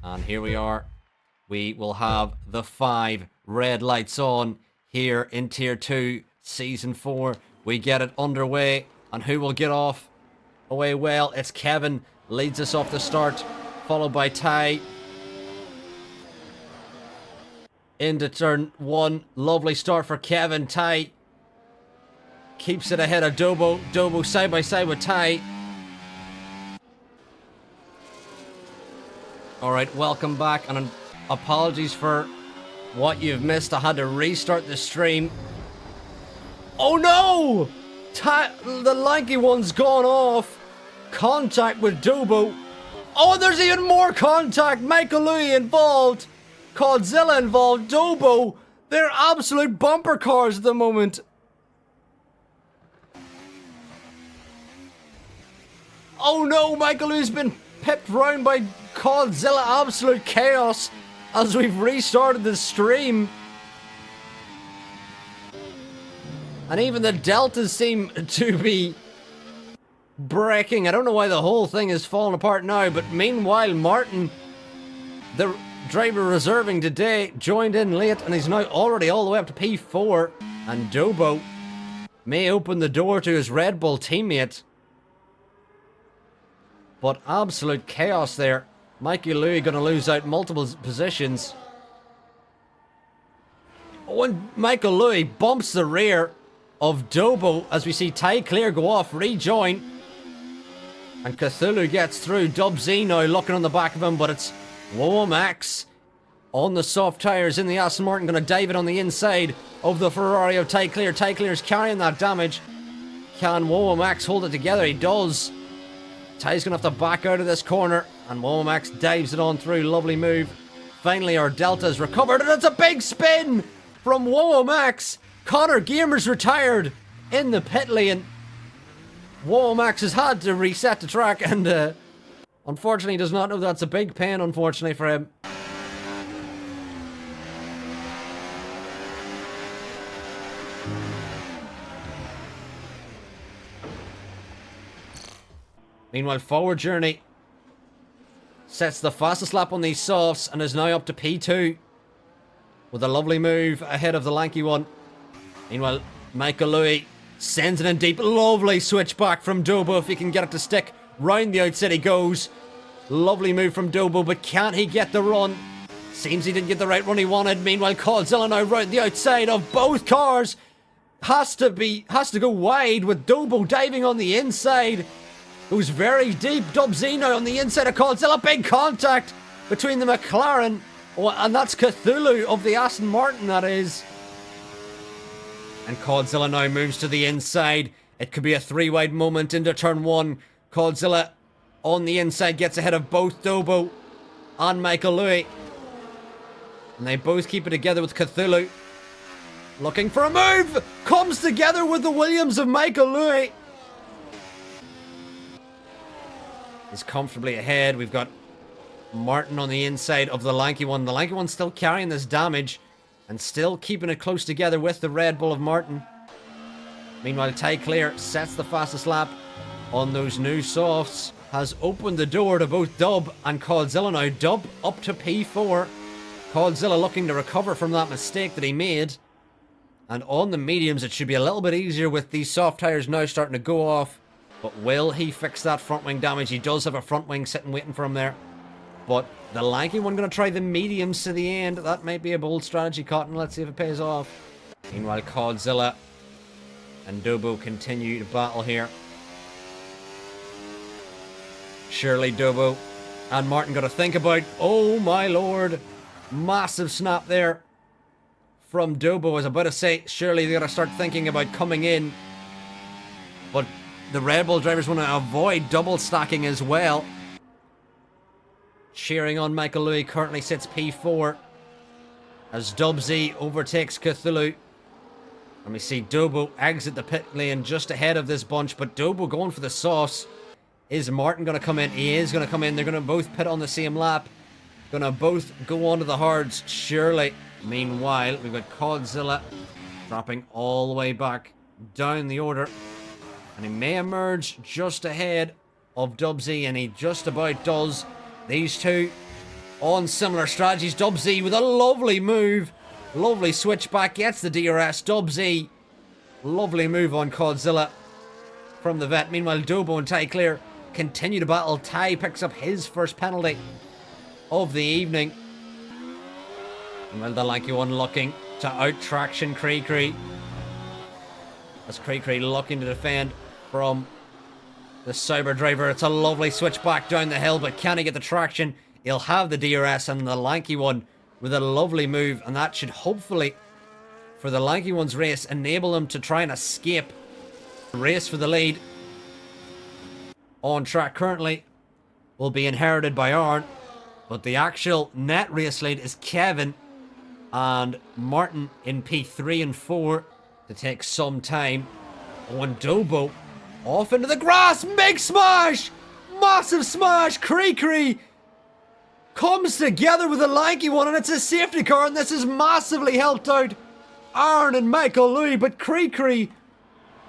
And here we are. We will have the 5 red lights on here in Tier 2, Season 4. We get it underway. And who will get off away well? It's Kevin. Leads us off the start. Followed by Ty. Into turn 1. Lovely start for Kevin. Ty keeps it ahead of Dobo. Dobo side by side with Ty. Alright, welcome back, and apologies for what you've missed. I had to restart the stream. Oh no! The lanky one's gone off. Contact with Dobo. Oh, and there's even more contact. Michael Louis involved. Godzilla involved. Dobo. They're absolute bumper cars at the moment. Oh no, Michael Louis has been pipped round by Godzilla. Absolute chaos as we've restarted the stream. And even the deltas seem to be breaking. I don't know why the whole thing is falling apart now, but meanwhile Martin, the driver reserving today, joined in late and he's now already all the way up to P4. And Dobo may open the door to his Red Bull teammate. But absolute chaos there. Mikey Louis going to lose out multiple positions. When Michael Louis bumps the rear of Dobo as we see Ty Clear go off, rejoin. And Cthulhu gets through. Dub Z now looking on the back of him, but it's Womax on the soft tyres in the Aston Martin, going to dive it on the inside of the Ferrari of Ty Clear. Ty Clear's carrying that damage. Can Womax hold it together? He does. Ty's going to have to back out of this corner, and Womax dives it on through. Lovely move. Finally, our Delta's recovered, and it's a big spin from Womax. Connor Gearmer's retired in the pit lane. Womax has had to reset the track, and unfortunately does not know that's a big pain, unfortunately, for him. Meanwhile, Forward Journey sets the fastest lap on these softs and is now up to P2 with a lovely move ahead of the lanky one. Meanwhile, Michael Louis sends it in deep. Lovely switch back from Dobo if he can get it to stick. Round the outside he goes. Lovely move from Dobo, but can't he get the run? Seems he didn't get the right run he wanted. Meanwhile, Godzilla now round the outside of both cars. Has to go wide with Dobo diving on the inside. Goes very deep. Dub Z now on the inside of Godzilla. Big contact between the McLaren. Oh, and that's Cthulhu of the Aston Martin, that is. And Godzilla now moves to the inside. It could be a 3-wide moment into turn 1. Godzilla on the inside gets ahead of both Dobo and Michael Louis. And they both keep it together with Cthulhu. Looking for a move. Comes together with the Williams of Michael Louis. Is comfortably ahead. We've got Martin on the inside of the lanky one. The lanky one's still carrying this damage and still keeping it close together with the Red Bull of Martin. Meanwhile, Ty Clear sets the fastest lap on those new softs. Has opened the door to both Dub and Godzilla now. Dub up to P4. Godzilla looking to recover from that mistake that he made. And on the mediums, it should be a little bit easier with these soft tyres now starting to go off. But will he fix that front wing damage? He does have a front wing sitting waiting for him there. But the lanky one going to try the mediums to the end. That might be a bold strategy, Cotton. Let's see if it pays off. Meanwhile, Godzilla and Dobo continue to battle here. Surely Dobo and Martin got to think about... Oh my lord. Massive snap there from Dobo. I was about to say, surely they got to start thinking about coming in. But the Red Bull drivers want to avoid double stacking as well. Cheering on Michael Louis currently sits P4 as Dub Z overtakes Cthulhu. And we see Dobo exit the pit lane just ahead of this bunch, but Dobo going for the sauce. Is Martin going to come in? He is going to come in. They're going to both pit on the same lap. Going to both go on to the hards, surely. Meanwhile, we've got Godzilla dropping all the way back down the order. And he may emerge just ahead of Dubsy, and he just about does. These two on similar strategies. Dubsy with a lovely move. Lovely switchback. Gets the DRS. Dubsy. Lovely move on Godzilla from the vet. Meanwhile, Dobo and Ty Clear continue to battle. Ty picks up his first penalty of the evening. Well, the lanky one looking to out-traction Cree. As Cree looking to defend from the Cyber Driver. It's a lovely switchback down the hill, but can he get the traction? He'll have the DRS, and the lanky one with a lovely move, and that should hopefully, for the lanky one's race, enable him to try and escape. Race for the lead on track currently will be inherited by Arn, but the actual net race lead is Kevin and Martin in P3 and 4 to take some time. On Dobo, off into the grass, big smash! Massive smash! Cree comes together with the lanky one, and it's a safety car, and this has massively helped out Aaron and Michael Louis, but Cree,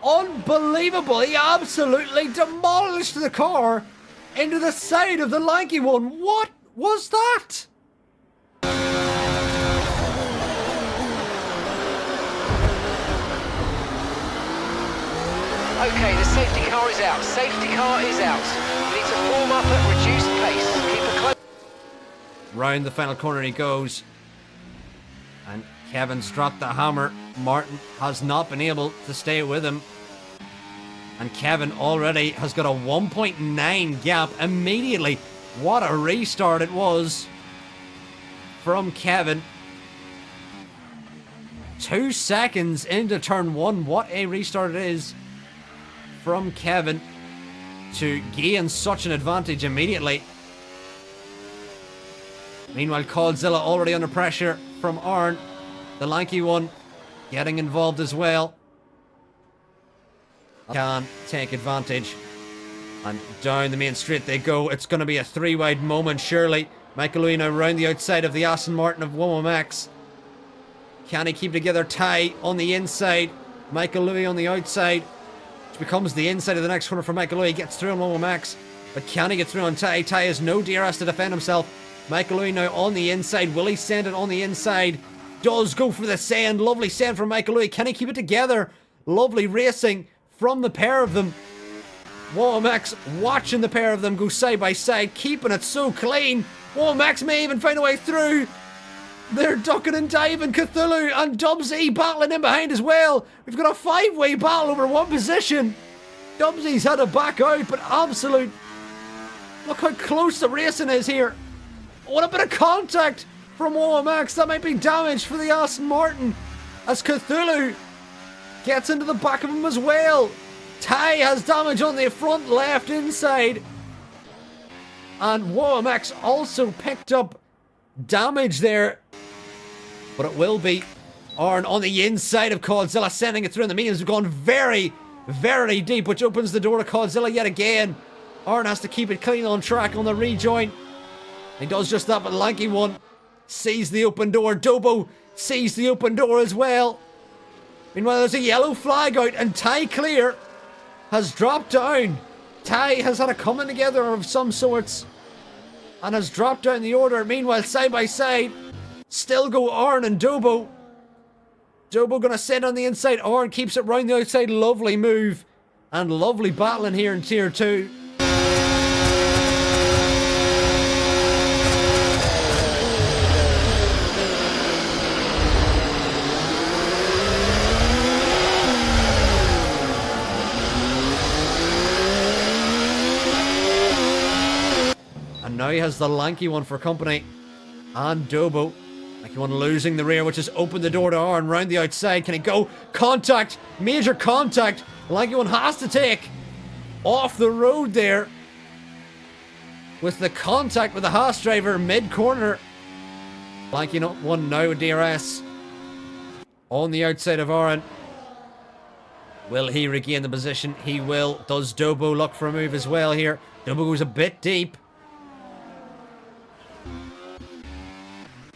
unbelievable. He absolutely demolished the car into the side of the lanky one. What was that? Okay, the safety car is out. Safety car is out. You need to form up at reduced pace. Keep a close... Round the final corner he goes. And Kevin's dropped the hammer. Martin has not been able to stay with him. And Kevin already has got a 1.9 gap immediately. What a restart it was from Kevin. 2 seconds into turn 1. What a restart it is from Kevin to gain such an advantage immediately. Meanwhile, Godzilla already under pressure from Arn. The lanky one getting involved as well. Can take advantage. And down the main straight they go. It's going to be a 3-wide moment, surely. Michael Louis now round the outside of the Aston Martin of Womax. Can he keep together? Ty on the inside. Michael Louis on the outside. Which becomes the inside of the next corner for Michael Louis. Gets through on Womax. But can he get through on Ty? Ty has no DRS to defend himself. Michael Louis now on the inside. Will he send it on the inside? Does go for the send. Lovely send from Michael Louis. Can he keep it together? Lovely racing from the pair of them. Womax watching the pair of them go side by side, keeping it so clean. Womax may even find a way through. They're ducking and diving. Cthulhu and Dubsy battling in behind as well. We've got a 5-way battle over one position. Dubsy's had to back out, but absolute... Look how close the racing is here. What a bit of contact from Womax. That might be damage for the Aston Martin as Cthulhu gets into the back of him as well. Ty has damage on the front left inside. And Womax also picked up damage there. But it will be Arn on the inside of Godzilla, sending it through. And the mediums have gone very, very deep, which opens the door to Godzilla yet again. Arn has to keep it clean on track on the rejoin. He does just that, but Lanky one sees the open door. Dobo sees the open door as well. Meanwhile, there's a yellow flag out, and Ty Clear has dropped down. Ty has had a coming together of some sorts and has dropped down the order. Meanwhile, side by side, still go Arn and Dobo. Dobo gonna send on the inside. Arn keeps it round the outside. Lovely move and lovely battling here in Tier 2. And now he has the lanky one for company. And Dobo. Lanky one losing the rear, which has opened the door to Arn round the outside. Can he go? Contact! Major contact! Lanky one has to take off the road there. With the contact with the Haas driver mid-corner. Lanky one now with DRS. On the outside of Arn. Will he regain the position? He will. Does Dobo look for a move as well here? Dobo goes a bit deep.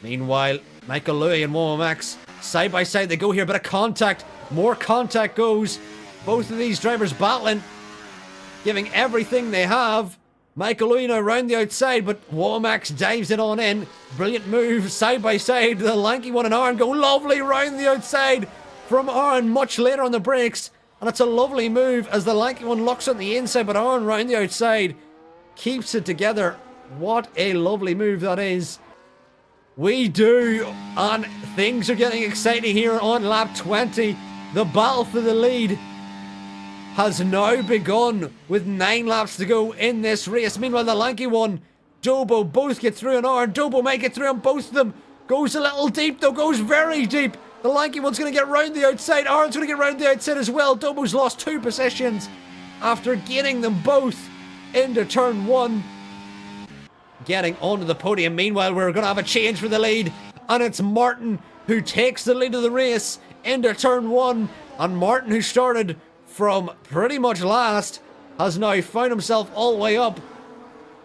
Meanwhile, Michael Louis and Womax side by side they go here. Bit of contact. More contact goes. Both of these drivers battling. Giving everything they have. Michael Uino round the outside, but Womax dives it on in. Brilliant move, side by side. The lanky one and Aaron go lovely round the outside from Aaron much later on the brakes. And it's a lovely move as the lanky one looks on the inside, but Aaron round the outside keeps it together. What a lovely move that is. We do, and things are getting exciting here on lap 20. The battle for the lead has now begun with 9 laps to go in this race. Meanwhile, the lanky one, Dobo, both get through, and Aaron. Dobo might get through on both of them. Goes a little deep, though, goes very deep. The lanky one's going to get round the outside. Aaron's going to get round the outside as well. Dobo's lost 2 positions after getting them both into turn 1. Getting onto the podium. Meanwhile, we're going to have a change for the lead, and it's Martin who takes the lead of the race into turn 1. And Martin, who started from pretty much last, has now found himself all the way up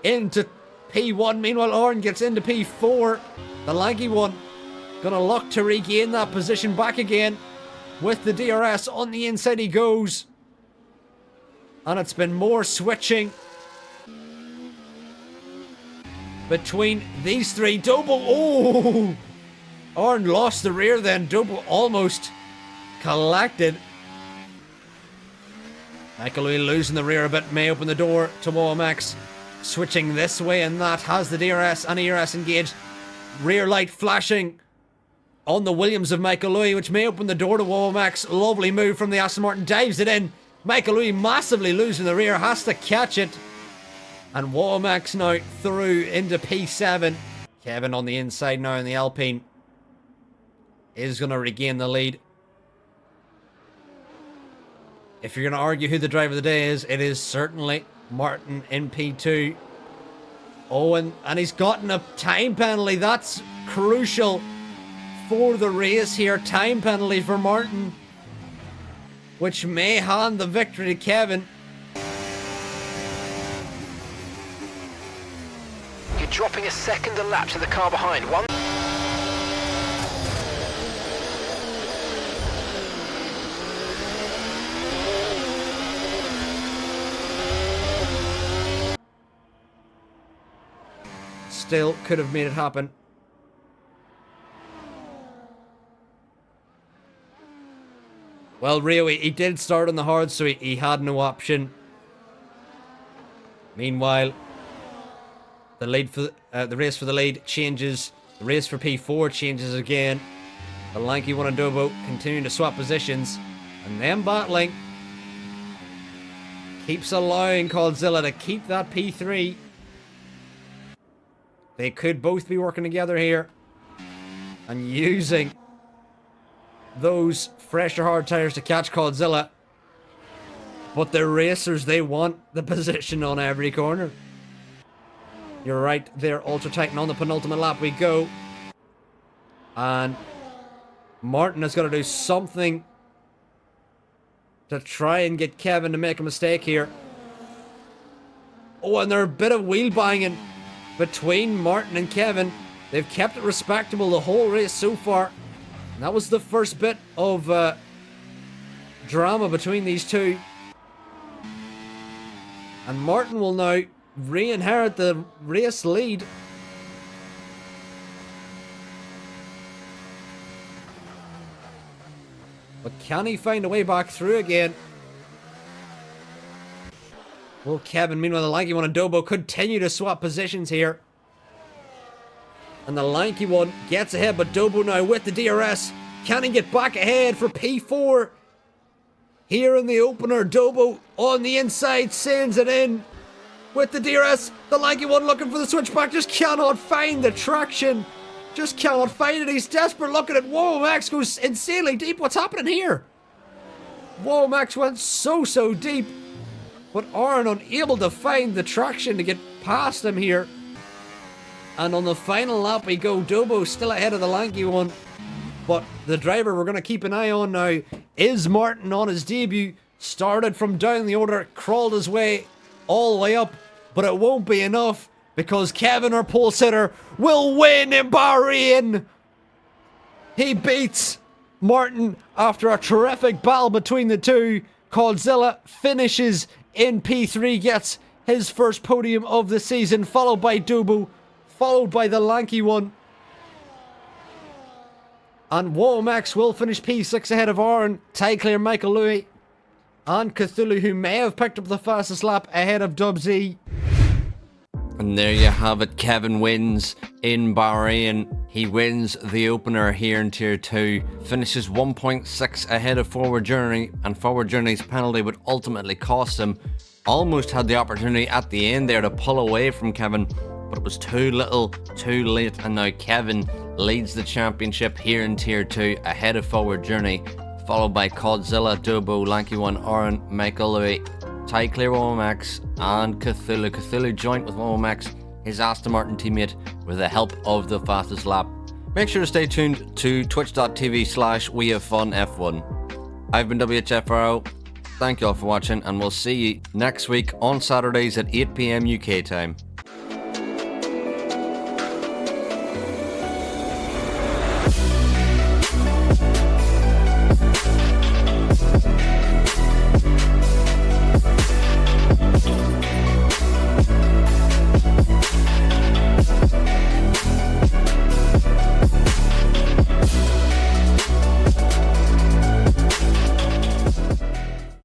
into P1. Meanwhile, Aaron gets into P4. The lanky one gonna look to regain that position back again with the DRS. On the inside he goes, and it's been more switching between these three. Dobo, oh! Aaron lost the rear then. Dobo almost collected. Michael Louis losing the rear a bit may open the door to Womax. Switching this way and that, has the DRS and ERS engaged. Rear light flashing on the Williams of Michael Louis, which may open the door to Womax. Lovely move from the Aston Martin, dives it in. Michael Louis massively losing the rear, has to catch it. And Womax now through into P7. Kevin on the inside now in the Alpine is going to regain the lead. If you're going to argue who the driver of the day is, it is certainly Martin in P2. Oh, and he's gotten a time penalty. That's crucial for the race here. Time penalty for Martin, which may hand the victory to Kevin. You're dropping a second a lap to the car behind. One. Still could have made it happen. Well, Rio, he did start on the hard, so he had no option. Meanwhile, the lead for the race for the lead changes. The race for P4 changes again. The lanky one and Dobo continuing to swap positions, and then battling keeps allowing Coldzilla to keep that P3. They could both be working together here and using those fresher hard tires to catch Coldzilla. But the racers, they want the position on every corner. You're right there, Ultra Titan on the penultimate lap we go. And Martin has got to do something to try and get Kevin to make a mistake here. Oh, and they're a bit of wheel banging between Martin and Kevin. They've kept it respectable the whole race so far. And that was the first bit of drama between these two. And Martin will now re-inherit the race lead. But can he find a way back through again? Will Kevin, meanwhile the lanky one and Dobo continue to swap positions here. And the lanky one gets ahead, but Dobo now with the DRS. Can he get back ahead for P4? Here in the opener, Dobo on the inside sends it in with the DRS. The lanky one looking for the switchback, just cannot find the traction. Just cannot find it. He's desperate looking at Womax goes insanely deep. What's happening here? Womax went so deep. But Aaron unable to find the traction to get past him here. And on the final lap we go. Dobo still ahead of the lanky one. But the driver we're going to keep an eye on now is Martin on his debut. Started from down the order, crawled his way all the way up. But it won't be enough because Kevin, our pole sitter, will win in Bahrain. He beats Martin after a terrific battle between the two. Coldzilla finishes in P3, gets his first podium of the season, followed by Dubu, followed by the lanky one. And Womax will finish P6 ahead of Aaron, Sakhir, Michael Louis, and Cthulhu, who may have picked up the fastest lap ahead of Dubsy. And there you have it. Kevin wins in Bahrain. He wins the opener here in Tier 2. Finishes 1.6 ahead of Forward Journey. And Forward Journey's penalty would ultimately cost him. Almost had the opportunity at the end there to pull away from Kevin. But it was too little, too late. And now Kevin leads the championship here in Tier 2 ahead of Forward Journey. Followed by Codzilla, Dubo, Lanky One, Aaron, Michael Louis, Sakhir, Womax, and Cthulhu. Cthulhu joined with Womax, his Aston Martin teammate, with the help of the fastest lap. Make sure to stay tuned to twitch.tv/WeHaveFunF1. I've been WHF. Thank you all for watching, and we'll see you next week on Saturdays at 8 PM UK time.